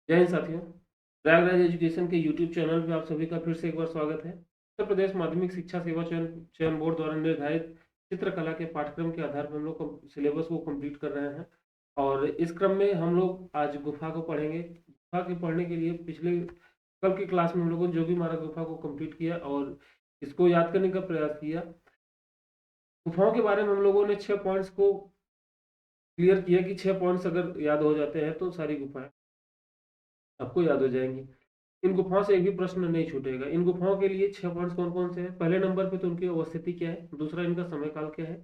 जय हिंद साथियों। प्रयागराज एजुकेशन के यूट्यूब चैनल पे आप सभी का फिर से एक बार स्वागत है। उत्तर प्रदेश माध्यमिक शिक्षा सेवा चयन चयन बोर्ड द्वारा निर्धारित चित्रकला के पाठ्यक्रम के आधार पर हम लोग सिलेबस को कंप्लीट कर रहे हैं और इस क्रम में हम लोग आज गुफा को पढ़ेंगे। गुफा के पढ़ने के लिए पिछले कल की क्लास में हम लोगों ने जोगी मारा गुफा को कंप्लीट किया और इसको याद करने का प्रयास किया। गुफाओं के बारे में हम लोगों ने 6 पॉइंट्स को क्लियर किया कि 6 पॉइंट्स अगर याद हो जाते हैं तो सारी गुफाएं आपको याद हो जाएंगी। इन गुफाओं से एक भी प्रश्न नहीं छूटेगा। इन गुफाओं के लिए 6 पॉइंट्स कौन कौन से हैं? पहले नंबर पे तो उनकी अवस्थिति क्या है, दूसरा इनका समय काल क्या है,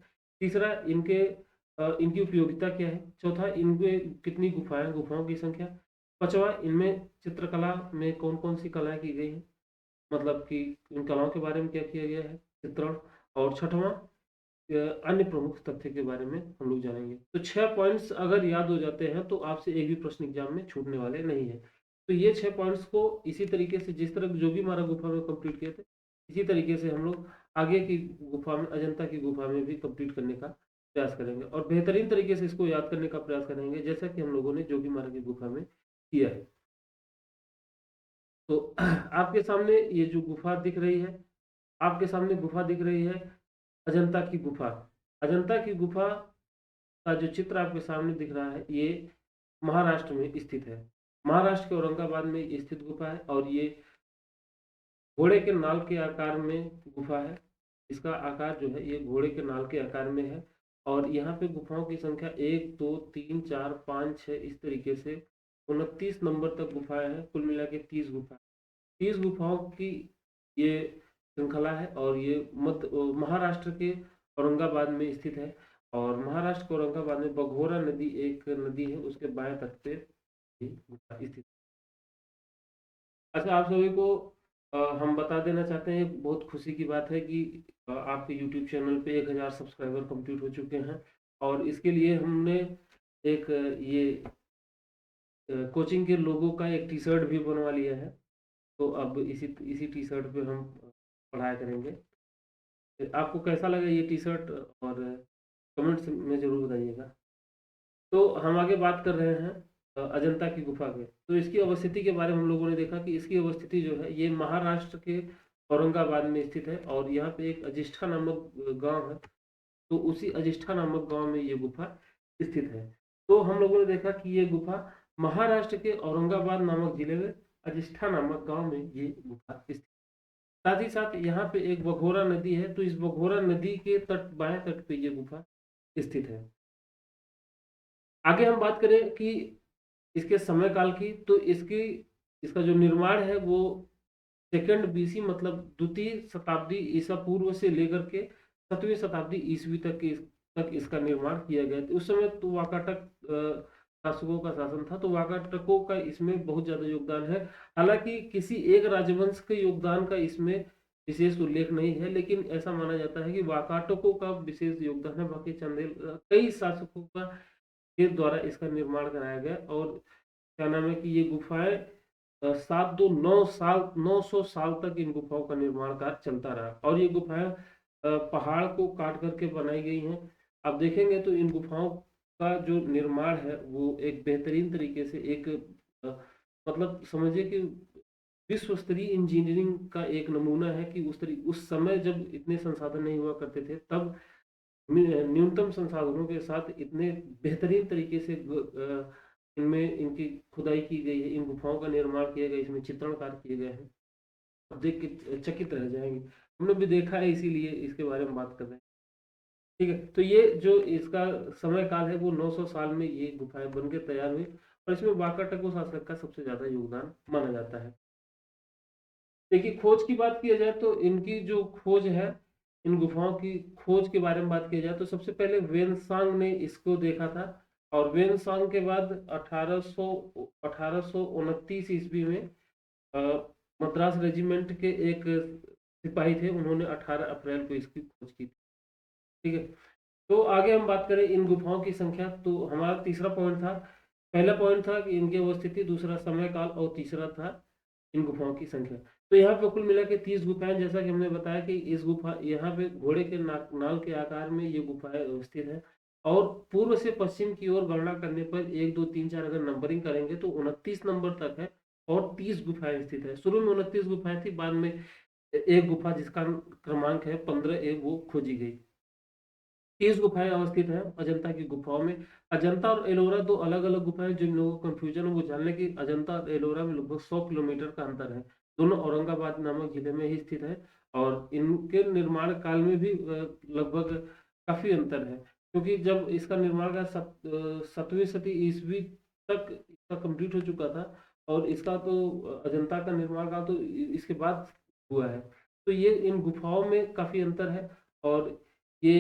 तीसरा इनकी उपयोगिता क्या है, चौथा इनमें कितनी गुफाएं, गुफाओं की संख्या, पांचवा इनमें चित्रकला में कौन कौन सी कलाएं की गई हैं, मतलब कि इन कलाओं के बारे में क्या किया गया है, चित्रण, और छठवां अन्य प्रमुख तथ्य के बारे में हम लोग जानेंगे। तो 6 पॉइंट्स अगर याद हो जाते हैं तो आपसे एक भी प्रश्न एग्जाम में छूटने वाले नहीं है। तो ये 6 पॉइंट्स को इसी तरीके से जिस तरह जोगी मारा गुफा में कंप्लीट किए थे, इसी तरीके से हम लोग आगे की गुफा में, अजंता की गुफा में भी कंप्लीट करने का प्रयास करेंगे और बेहतरीन तरीके से इसको याद करने का प्रयास करेंगे जैसा कि हम लोगों ने जोगी मारा की गुफा में किया है। तो आपके सामने ये जो गुफा दिख रही है, आपके सामने गुफा दिख रही है अजंता की गुफा। अजंता की गुफा का जो चित्र आपके सामने दिख रहा है ये महाराष्ट्र में स्थित है। महाराष्ट्र के औरंगाबाद में स्थित गुफा है और ये घोड़े के नाल के आकार में गुफा है। इसका आकार जो है ये घोड़े के नाल के आकार में है और यहाँ पे गुफाओं की संख्या 1 2 3 4 5 6 इस तरीके से 29 नंबर तक गुफाएं हैं। कुल मिला के 30 गुफा, 30 गुफाओं की ये श्रृंखला है और ये मध्य महाराष्ट्र के औरंगाबाद में स्थित है। और महाराष्ट्र के औरंगाबाद में बघोरा नदी एक नदी है, उसके बाएं तट पे ये गुफा स्थित है। अच्छा, आप सभी को हम बता देना चाहते हैं, बहुत खुशी की बात है कि आपके यूट्यूब चैनल पे 1000 सब्सक्राइबर कंप्लीट हो चुके हैं और इसके लिए हमने एक ये कोचिंग के लोगों का एक टी शर्ट भी बनवा लिया है। तो अब इसी इसी टी शर्ट पे हम पढ़ाया करेंगे। आपको कैसा लगा ये टी शर्ट और कमेंट्स में जरूर बताइएगा। तो हम आगे बात कर रहे हैं अजंता की गुफा के। तो इसकी अवस्थिति के बारे में हम लोगों ने देखा कि इसकी अवस्थिति जो है ये महाराष्ट्र के औरंगाबाद में स्थित है और यहाँ पे एक अजिष्ठा नामक गांव है। तो उसी अजिष्ठा नामक गांव में ये गुफा स्थित है। तो हम लोगों ने देखा कि ये गुफा महाराष्ट्र के औरंगाबाद नामक जिले में अजिष्ठा नामक गांव में ये गुफा स्थित। साथ ही साथ यहाँ पे एक बघोरा नदी है, तो इस बघोरा नदी के तट, बाएं तट पे ये गुफा स्थित है। आगे हम बात करें कि इसके समय काल की, तो इसका जो निर्माण है वो सेकंड बीसी मतलब द्वितीय शताब्दी ईसा पूर्व से लेकर के 7वीं शताब्दी ईसवी तक इसका निर्माण किया गया था। उस समय तो वाकाटक शासकों का शासन था, तो वाकाटकों का इसमें बहुत ज्यादा योगदान है। हालांकि किसी एक राजवंश के योगदान का इसमें विशेष उल्लेख नहीं है, लेकिन ऐसा माना जाता है कि वाकाटकों का विशेष योगदान है। बाकी चंदेल कई शासकों का के द्वारा इसका निर्माण कराया गया। और क्या नाम है कि ये गुफाएं 900 साल तक इन गुफाओं का निर्माण कार्य चलता रहा और ये गुफाएं पहाड़ को काट करके बनाई गई हैं। आप देखेंगे तो इन गुफाओं का जो निर्माण है वो एक बेहतरीन तरीके से एक मतलब समझिए कि विश्व स्तरीय इंजीनियरिंग का एक नमूना है कि उस समय जब इतने संसाधन नहीं हुआ करते थे, तब न्यूनतम संसाधनों के साथ इतने बेहतरीन तरीके से इनमें इनकी खुदाई की गई है, इन गुफाओं का निर्माण किया गया, इसमें चित्रण कार्य किए गए हैं। अब देख के चकित रह जाएंगे। हमने भी देखा है, इसीलिए इसके बारे में बात कर रहे हैं। ठीक है, तो ये जो इसका समय काल है वो 900 साल में ये गुफाएं बनकर तैयार हुई और इसमें वाकाटक शासक का सबसे ज्यादा योगदान माना जाता है। देखिए, खोज की बात किया जाए तो इनकी जो खोज है, इन गुफाओं की खोज के बारे में बात की जाए तो सबसे पहले वेनसांग ने इसको देखा था और वेनसांग के बाद 1829 ईस्वी में अ, मद्रास रेजिमेंट के एक सिपाही थे, उन्होंने 18 अप्रैल को इसकी खोज की थी। ठीक है, तो आगे हम बात करें इन गुफाओं की संख्या, तो हमारा तीसरा पॉइंट था। पहला पॉइंट था कि इनकी अवस्थिति, दूसरा समय काल और तीसरा था इन गुफाओं की संख्या। तो यहाँ पे कुल मिला के 30 गुफाएं, जैसा कि हमने बताया कि इस गुफा यहाँ पे घोड़े के नाल के आकार में ये गुफाएं स्थित है और पूर्व से पश्चिम की ओर गणना करने पर 1 2 3 4 अगर नंबरिंग करेंगे तो 29 नंबर तक है और 30 गुफाएं स्थित है। शुरू में 29 गुफाएं थी, बाद में एक गुफा जिसका क्रमांक है 15A वो खोजी गई। 30 गुफाएं अवस्थित हैं अजंता की गुफाओं में। अजंता और एलोरा दो अलग अलग गुफाएं, जिन लोगों को कंफ्यूजन है वो जानने की अजंता और एलोरा में लगभग 100 किलोमीटर का अंतर है। दोनों औरंगाबाद नामक जिले में ही स्थित है और इनके निर्माण काल में भी लगभग काफी अंतर है, क्योंकि जब इसका निर्माण का 7वीं शती ईस्वी तक इसका कंप्लीट हो चुका था और इसका तो अजंता का निर्माण का तो इसके बाद हुआ है। तो ये इन गुफाओं में काफी अंतर है। और ये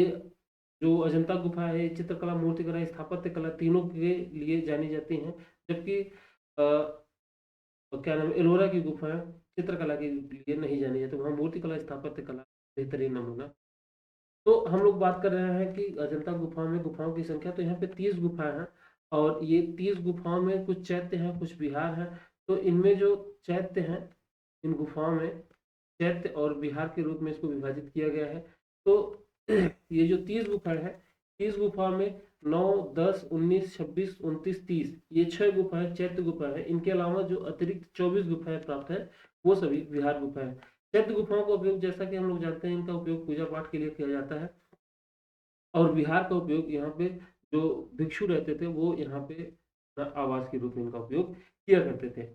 जो अजंता गुफा है चित्रकला, मूर्तिकला, स्थापत्य कला तीनों के लिए जानी जाती हैं, जबकि क्या नाम है, एलोरा की गुफा है चित्रकला के लिए नहीं जानी जाती, वहाँ मूर्तिकला स्थापत्य कला बेहतरीन नमूना। तो हम लोग बात कर रहे हैं कि अजंता गुफा में गुफाओं की संख्या, तो यहाँ पे 30 गुफाएं हैं और ये 30 गुफाओं में कुछ चैत्य हैं कुछ विहार हैं। तो इनमें जो चैत्य हैं, इन गुफाओं में चैत्य और विहार के रूप में इसको विभाजित किया गया है। तो ये जो 30 गुफाएं हैं, 30 गुफा में 9 10 19 26 29 30 ये 6 गुफाएं चैत्य गुफा है। इनके अलावा जो अतिरिक्त 24 गुफाएं प्राप्त है वो सभी विहार गुफाएं हैं। चैत्य गुफाओं का उपयोग, जैसा कि हम लोग जानते हैं, इनका उपयोग पूजा पाठ के लिए किया जाता है और विहार का उपयोग यहाँ पे जो भिक्षु रहते थे वो यहाँ पे आवास के रूप में इनका उपयोग किया करते थे।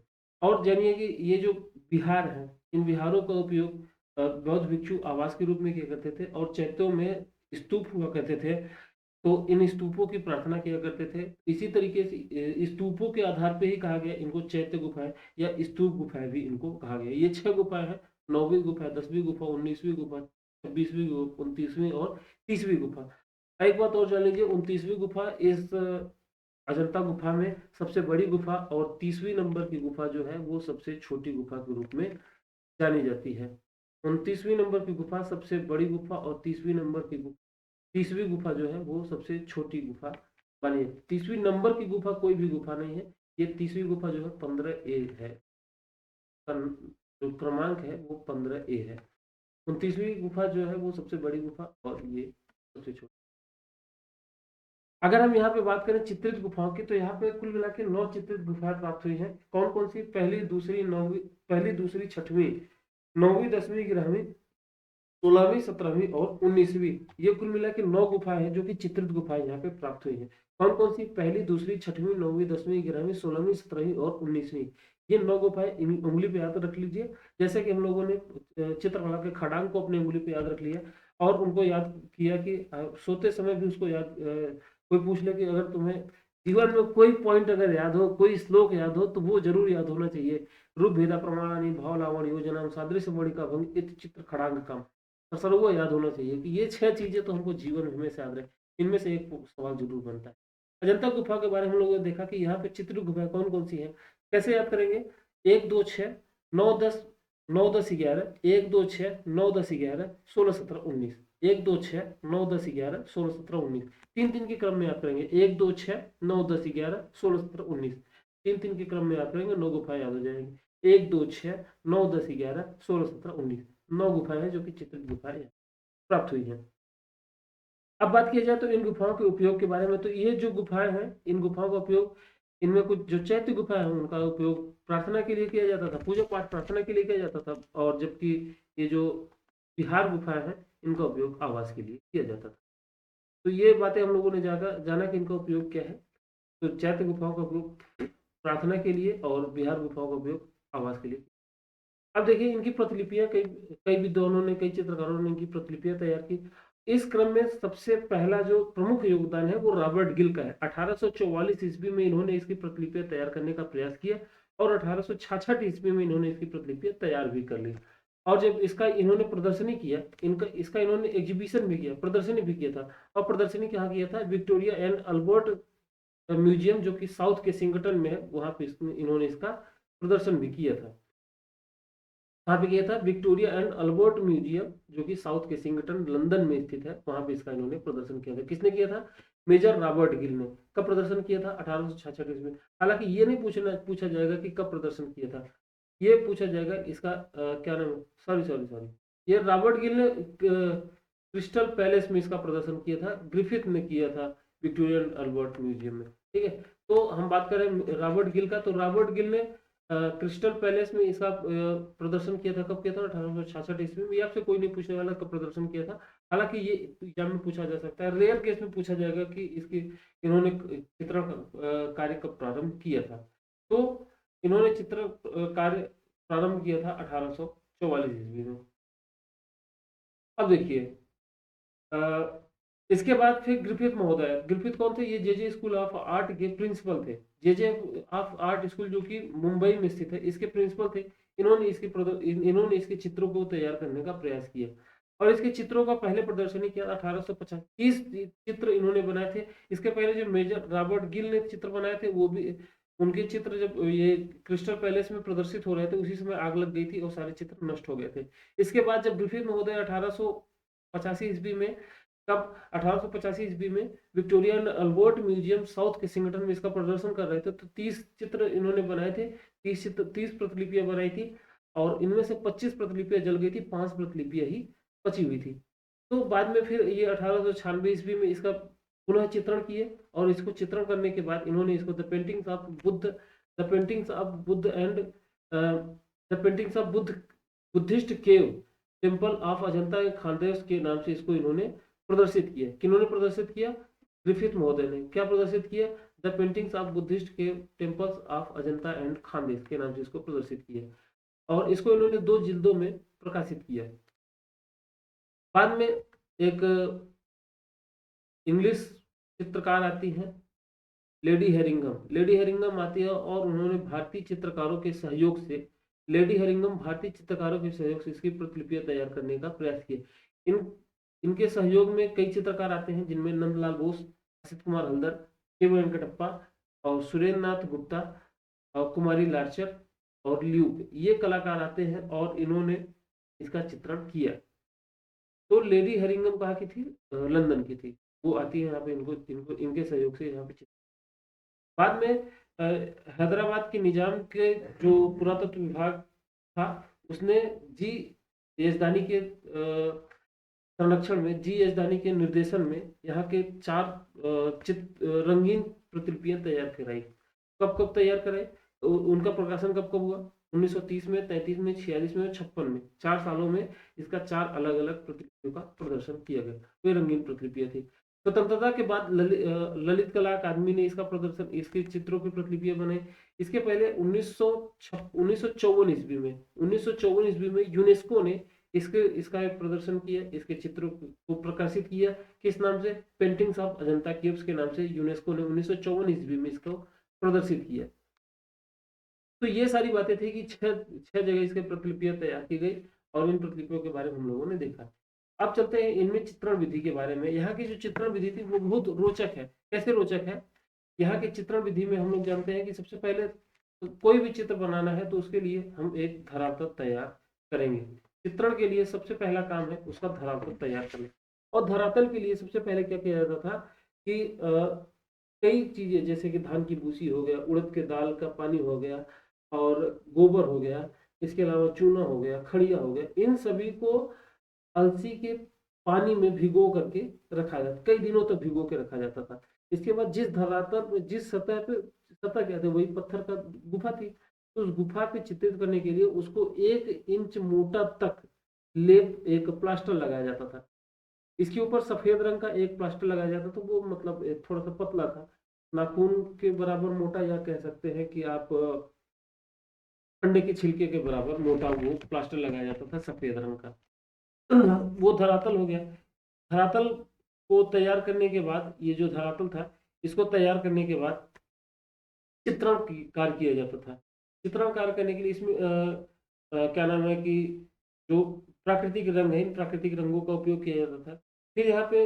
और जानिए कि ये जो विहार है, इन विहारों का उपयोग बौद्ध भिक्षु आवास के रूप में किया करते थे और चैत्यों में स्तूप हुआ करते थे, तो इन स्तूपों की प्रार्थना किया करते थे। इसी तरीके से स्तूपों के आधार पे ही कहा गया इनको चैत्य गुफाएं या स्तूप गुफाएं भी इनको कहा गया। ये 6 गुफाएं हैं, 9वीं गुफा, 10वीं गुफा, 19वीं गुफा, 26वीं, 29वीं और 30वीं गुफा। एक बात और जान लीजिए, 29वीं गुफा इस अजंता गुफा में सबसे बड़ी गुफा और 30वीं नंबर की गुफा जो है वो सबसे छोटी गुफा के रूप में जानी जाती है। 29वीं नंबर की गुफा सबसे बड़ी गुफा और 30वीं गुफा जो है वो सबसे छोटी गुफा मानी है। 30वीं नंबर की गुफा कोई भी गुफा नहीं है, ये 30वीं गुफा जो है 15A है, जो क्रमांक है वो 15A है। 29वीं गुफा जो है वो सबसे बड़ी गुफा और ये सबसे छोटी। अगर हम यहाँ पे बात करें चित्रित गुफाओं की, तो यहाँ पे कुल मिला के 9 चित्रित गुफाएं प्राप्त हुई हैं। कौन कौन सी? पहली दूसरी नौवीं, पहली दूसरी छठवीं, 9वीं 10वीं 11वीं 16वीं 17वीं और 19वीं, ये कुल मिला के 9 गुफाएं हैं जो कि चित्रित गुफाएं यहाँ पे प्राप्त हुई हैं। कौन कौन सी? पहली दूसरी छठवीं 9वीं 10वीं 11वीं 16वीं 17वीं और 19वीं, ये 9 गुफाएं उंगली पे याद रख लीजिए। जैसे कि हम लोगों ने चित्रकला के खड़ांग को अपने उंगली पे याद रख लिया और उनको याद किया कि सोते समय भी उसको याद, कोई पूछ ले कि अगर तुम्हें जीवन में कोई पॉइंट अगर याद हो, कोई श्लोक याद हो, तो वो जरूर याद होना चाहिए। रूप भेदा प्रमाणानि भाव लावण योजना सादृश्य मणिका भंग इत चित्र खड़ांग काम, सर वो याद होना चाहिए कि ये 6 चीजें तो हमको जीवन में हमेशा याद रहे। इनमें से एक सवाल जरूर बनता है। अजंता गुफा के बारे में हम लोगों ने देखा कि यहाँ पे चित्र गुफा कौन कौन सी है, कैसे याद करेंगे? 1 2 6 9 10 9 10 11 1 2 6 9 10 11 16 17 19 1 2 6 9 10 11 16 17 19 तीन तीन के क्रम में याद करेंगे। 1 2 6 9 10 11 16 17 19 तीन तीन के क्रम में याद करेंगे, 9 गुफाएं याद हो जाएंगी। 1 2 6 9 10 11 16 17 19 9 गुफाएं हैं जो कि चित्रित गुफाएं प्राप्त हुई हैं। अब बात किया जाए तो इन गुफाओं के उपयोग के बारे में, तो ये जो गुफाएं हैं, इन गुफाओं का उपयोग, इनमें कुछ जो चैत्य गुफा है उनका उपयोग प्रार्थना के लिए किया जाता था, पूजा पाठ प्रार्थना के लिए किया जाता था, और जबकि ये जो विहार गुफाएं हैं इनका उपयोग आवास के लिए किया जाता था। तो ये बातें हम लोगों ने जाना कि इनका उपयोग क्या है। तो चैत्य गुफाओं का उपयोग प्रार्थना के लिए और विहार गुफाओं का उपयोग आवास के लिए। अब देखिए इनकी प्रतिलिपियां, कई कई विद्वानों ने, कई चित्रकारों ने इनकी प्रतिलिपियां तैयार की। इस क्रम में सबसे पहला जो प्रमुख योगदान है वो रॉबर्ट गिल का है। 1844 ईस्वी में इन्होंने इसकी प्रतिलिपियां तैयार करने का प्रयास किया और 1866 ईस्वी में इन्होंने इसकी प्रतिलिपियां तैयार भी कर ली। और जब इसका इन्होंने प्रदर्शनी किया, इसका इन्होंने एग्जीबिशन भी किया, प्रदर्शनी भी किया था। और प्रदर्शनी कहाँ किया था? विक्टोरिया एंड अल्बर्ट म्यूजियम जो कि साउथ के सिंगटन में है, वहां पे इन्होंने इसका प्रदर्शन भी किया था। कहाँ पे किया था? विक्टोरिया एंड अल्बर्ट म्यूजियम जो कि साउथ केसिंगटन लंदन में स्थित है, वहां पे इसका इन्होंने प्रदर्शन किया था। किसने किया था? मेजर रॉबर्ट गिल ने। कब प्रदर्शन किया था? 1866 ईस्वी में। हालांकि ये नहीं पूछा जाएगा कि कब प्रदर्शन किया था, ये पूछा जाएगा इसका क्या नाम है, सॉरी सॉरी सॉरी, ये रॉबर्ट गिल ने क्रिस्टल पैलेस में इसका प्रदर्शन किया था, ग्रिफिथ ने किया था। विक्टोरिया अल्बर्ट म्यूजियम में। ठीक है, तो हम बात करें रॉबर्ट गिल का, तो रॉबर्ट गिल ने क्रिस्टल पैलेस में इसका प्रदर्शन किया था। कब किया था? 1866 ईस्वी में। ये आपसे कोई नहीं पूछने वाला कब प्रदर्शन किया था। हालांकि ये एग्जाम में पूछा जा सकता है, रेयर केस में पूछा जाएगा कि इसकी इन्होंने चित्रण कार्य कब प्रारंभ किया था। तो इन्होंने चित्र कार्य प्रारंभ किया था 1844 ईस्वी में। अब देखिए इसके बाद फिर ग्रिफिथ महोदय। ग्रिफिथ कौन थे? ये जे स्कूल ऑफ आर्ट के प्रिंसिपल थे। जे ऑफ आर्ट स्कूल जो कि मुंबई में स्थित है, इसके प्रिंसिपल थे। इन्होंने इसके चित्रों को तैयार करने का प्रयास किया और इसके चित्रों का पहले प्रदर्शनी किया 1850। 30 चित्र इन्होंने बनाए थे। इसके पहले जो मेजर रॉबर्ट गिल ने चित्र बनाए थे, वो भी उनके चित्र जब ये क्रिस्टल पैलेस में प्रदर्शित हो रहे थे, उसी समय आग लग गई थी और सारे चित्र नष्ट हो गए थे। इसके बाद जब ग्रिफिथ महोदय 1885 ईस्वी में, कब 1885 ईस्वी में विक्टोरिया अल्बर्ट म्यूजियम साउथ केसिंगटन में इसका प्रदर्शन कर रहे थे, तो 30 चित्र इन्होंने बनाए थे। 30 प्रतिलिपियां बनाई थी और इनमें से 25 प्रतिलिपियां जल गई थी, 5 प्रतिलिपियां ही बची हुई थी। तो बाद में फिर ये 1896 ईस्वी में इसका पुनः चित्रण किए और इसको चित्रण करने के बाद इन्होंने इसको the paintings of Buddha and the paintings of Buddhist cave temple of Ajanta Khandesh के नाम से इसको इन्होंने प्रदर्शित किया। किन्होंने प्रदर्शित किया? ग्रिफिथ महोदय ने। क्या प्रदर्शित किया? The paintings of Buddhist cave temples of Ajanta and Khandesh के नाम से इसको प्रदर्शित किया और इसको इन्होंने 2 जिल्दों में प्रकाशित किया। बाद में एक इंग्लिश चित्रकार आती हैं, लेडी हेरिंगम। लेडी हेरिंगम आती है और उन्होंने भारतीय चित्रकारों के सहयोग से इसकी प्रतिलिपियां तैयार करने का प्रयास किया। इनके सहयोग में कई चित्रकार आते हैं, जिनमें नंदलाल बोस, असित कुमार हल्दर, के वेंकटप्पा और सुरेंद्र नाथ गुप्ता और कुमारी लार्चर और ल्यूक, ये कलाकार आते हैं और इन्होंने इसका चित्रण किया। तो लेडी हेरिंगम कहाँ की थी? लंदन की थी। वो आती है यहाँ पे, इनके सहयोग से यहाँ पे। बाद में हैदराबाद के निजाम के जो पुरातत्व विभाग था, उसने जी यजदानी के संरक्षण में, जी यजदानी के निर्देशन में यहाँ के 4 रंगीन प्रतिलिपियां तैयार कराई। कब कब तैयार कराई? उनका प्रकाशन कब कब हुआ? 1930 में, 33 में, 46 में और 56 में। 4 सालों में इसका 4 अलग अलग प्रतिलिपियों का प्रदर्शन किया गया। वे रंगीन प्रतिलिपियां थी। स्वतंत्रता के बाद ललित कला अकादमी ने इसका प्रदर्शन, इसके चित्रों की प्रतिलिपियां बनाई। इसके पहले 1954 ईस्वी में यूनेस्को ने इसका एक प्रदर्शन किया, इसके चित्रों को प्रकाशित किया। किस नाम से? पेंटिंग्स ऑफ अजंता केव्स के नाम से यूनेस्को ने 1954 ईस्वी में इसको प्रदर्शित किया। तो ये सारी बातें थी कि 6 जगह इसके प्रतिलिपियां तैयार की गई और इन प्रतिलिपियों के बारे में हम लोगों ने देखा। अब चलते हैं इनमें चित्रण विधि के बारे में। यहाँ की जो चित्रण विधि थी वो बहुत रोचक है। कैसे रोचक है? यहाँ के चित्रण विधि में हम लोग जानते हैं कि सबसे पहले कोई भी चित्र बनाना है तो उसके लिए हम एक धरातल तैयार करेंगे। चित्रण के लिए सबसे पहला काम है उसका धरातल तैयार करना। और धरातल के लिए सबसे पहले क्या किया जाता था कि कई चीजें, जैसे कि धान की भूसी हो गया, उड़द के दाल का पानी हो गया और गोबर हो गया, इसके अलावा चूना हो गया, खड़िया हो गया, इन सभी को अलसी के पानी में भिगो करके रखा जाता, कई दिनों तक भिगो के रखा जाता था। इसके बाद जिस धरातल में, जिस सतह पे, सतह क्या थे, वही पत्थर का गुफा थी, तो उस गुफा पे चित्रित करने के लिए उसको 1 इंच मोटा तक लेप, एक प्लास्टर लगाया जाता था। इसके ऊपर सफेद रंग का एक प्लास्टर लगाया जाता था, वो मतलब थोड़ा सा पतला था, नाखून के बराबर मोटा, या कह सकते हैं कि आप अंडे के छिलके के बराबर मोटा वो प्लास्टर लगाया जाता था सफेद रंग का। वो धरातल हो गया। धरातल को तैयार करने के बाद, ये जो धरातल था, इसको तैयार करने के बाद चित्रण कार्य किया जाता था। चित्रण कार्य करने के लिए इसमें क्या नाम है कि जो प्राकृतिक रंग है, इन प्राकृतिक रंगों का उपयोग किया जाता था। फिर यहाँ पे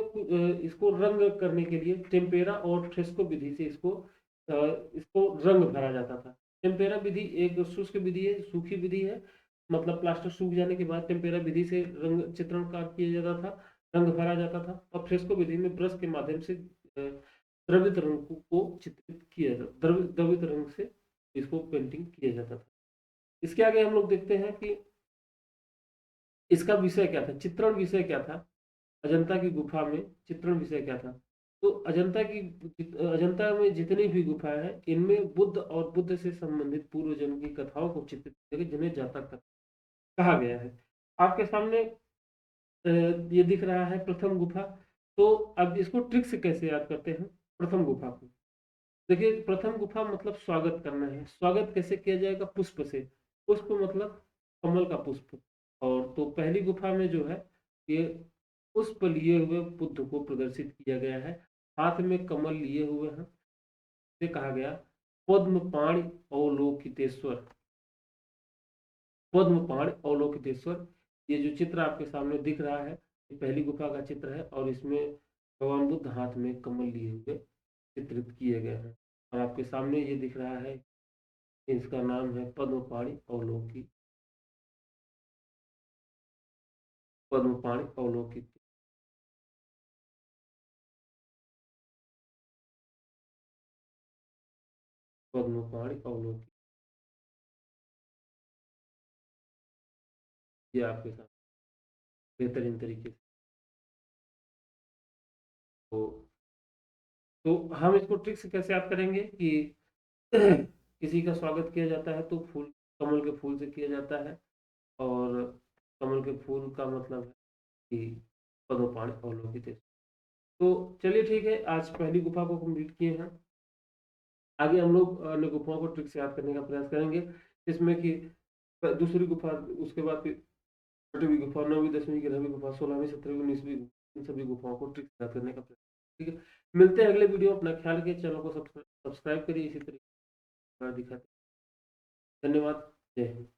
इसको रंग करने के लिए टेम्पेरा और फ्रेस्को विधि से इसको रंग भरा जाता था। टेम्पेरा विधि एक शुष्क विधि है, सूखी विधि है, मतलब प्लास्टर सूख जाने के बाद टेम्पेरा विधि से रंग चित्रण कार्य किया जाता था, रंग भरा जाता था। और फ्रेस्को विधि में ब्रश के माध्यम से द्रवित रंग को चित्रित किया जाता, द्रवित रंग से इसको पेंटिंग किया जाता था। इसके आगे हम लोग देखते हैं कि इसका विषय क्या था, चित्रण विषय क्या था। अजंता की गुफा में चित्रण विषय क्या था? तो अजंता में जितनी भी गुफाएं हैं, इनमें बुद्ध और बुद्ध से संबंधित पूर्व जन्म की कथाओं को चित्रित किया गया, जिन्हें जातक कथा कहा गया है। आपके सामने ये दिख रहा है प्रथम गुफा। तो अब इसको ट्रिक से कैसे याद करते हैं प्रथम गुफा को? देखिए, प्रथम गुफा मतलब स्वागत करना है। स्वागत कैसे किया जाएगा? पुष्प से। पुष्प मतलब कमल का पुष्प। और तो पहली गुफा में जो है, ये पुष्प लिए हुए बुद्ध को प्रदर्शित किया गया है। हाथ में कमल लिए हुए हैं। से कहा गया पद्म पाणि अवलोकितेश्वर। पद्म पाणि अवलोकितेश्वर, ये जो चित्र आपके सामने दिख रहा है, ये पहली गुफा का चित्र है और इसमें भगवान बुद्ध हाथ में कमल लिए हुए चित्रित किए गए हैं। और आपके सामने ये दिख रहा है, इसका नाम है पद्म पाणि अवलोकी, पद्म पाणि अवलोकित। पद्म पाणि अवलोकी, ये आपके साथ बेहतरीन तरीके से। तो हम इसको ट्रिक से कैसे याद करेंगे कि किसी का स्वागत किया जाता है तो फूल, कमल के फूल से किया जाता है। और कमल के फूल का मतलब है कि पद्मपाणि अवलोकित है। तो चलिए ठीक है, आज पहली गुफा को कंप्लीट किए हैं। आगे हम लोग अन्य गुफाओं को ट्रिक से याद करने का प्रयास करेंगे, जिसमें कि दूसरी गुफा, उसके बाद फिर छठवीं गुफा, 9वीं 10वीं 11वीं गुफा, 16वीं 17वीं 19वीं, इन सभी गुफाओं को ट्रिक से याद करने का प्रयास। ठीक है, मिलते हैं अगले वीडियो। अपना ख्याल रखिए, चैनल को सब्सक्राइब करिए, इसी तरीके दिखाते। धन्यवाद। जय हिंद।